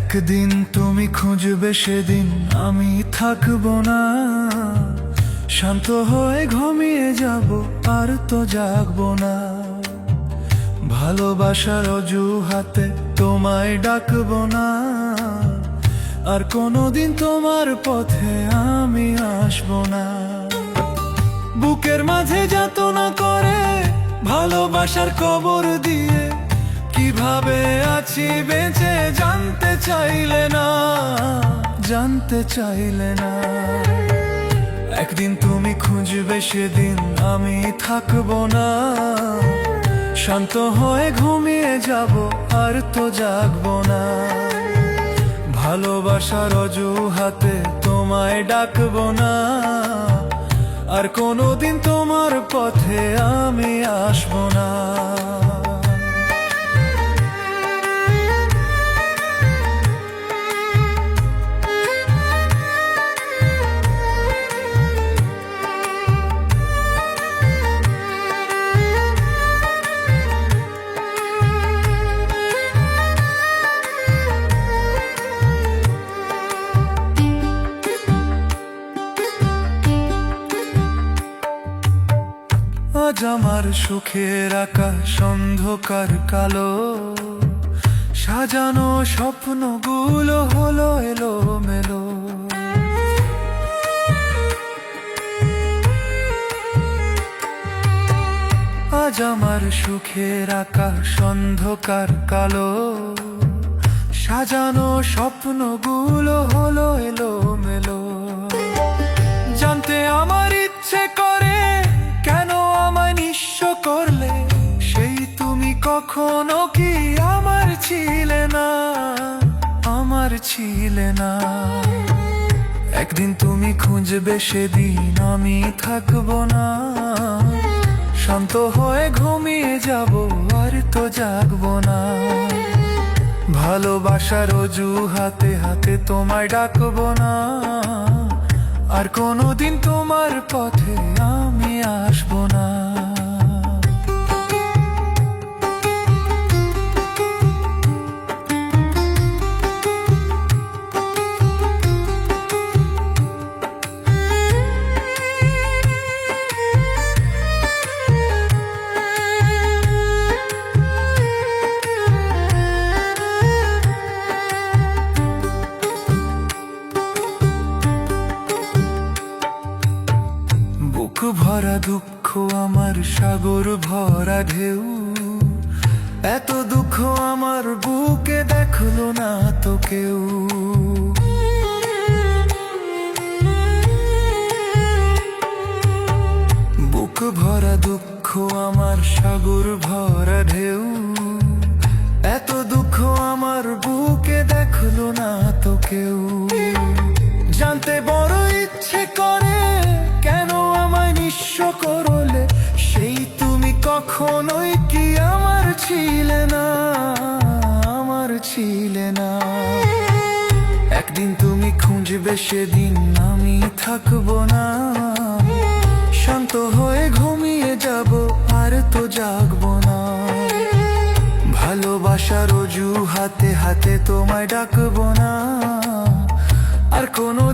একদিন তুমি খুঁজবে, সেদিন আমি থাকবো না। শান্ত হয়ে ঘুমিয়ে যাব, আর তো জাগবো না। ভালোবাসার অজুহাতে তোমায় ডাকবো না। আর কোনোদিন তোমার পথে আমি আসবো না। বুকের মাঝে যাতনা করে ভালোবাসার কবর দিয়ে, কিভাবে আছি বেঁচে জানতে চাইলে না, জানতে চাইলে না। একদিন তুমি খুঁজবে, সেদিন আমি থাকবো না। শান্ত হয়ে ঘুমিয়ে যাব, আর তো জাগবো না। ভালোবাসার অজুহাতে তোমায় ডাকবো না। আর কোনোদিন তোমার পথে আমি আসবো না। আজ আমার সুখের আকাশ অন্ধকার কালো, সাজানো স্বপ্নগুলো হলো এলোমেলো। আজ আমার সুখের আকাশ অন্ধকার কালো, সাজানো স্বপ্নগুলো হলো এলোমেলো। জানতে আমার ইচ্ছে করে, কেন আমায় নিঃস্ব করলে? সেই তুমি কখনো কি আমার ছিলে না, আমার ছিলে না। একদিন তুমি খুঁজবে, সেদিন আমি থাকবো না। শান্ত হয়ে ঘুমিয়ে যাব, আর তো জাগবো না। ভালোবাসার অজুহাতে হাতে তোমায় ডাকবো না। আর কোনোদিন তোমার পথে আমি আসবো না। বুক ভরা দুঃখ আমার, সাগর ভরা ঢেউ। এত দুঃখ আমার বুকে দেখলো না তো কেউ। বুক ভরা দুঃখ আমার, সাগর ভরা ঢেউ। এত দুঃখ আমার বুকে দেখলো না তো কেউ। জানতে বড় ইচ্ছে করে, কেন আমায় নিঃস্ব করলে? সেই তুমি কখনোই কি আমার ছিলে না, আমার ছিলে না। একদিন তুমি খুঁজবে, সেদিন আমি থাকবো না। শান্ত হয়ে ঘুমিয়ে যাব, আর তো জাগবো না। ভালোবাসার অজুহাতে হাতে তোমায় ডাকবো না। আর কোনো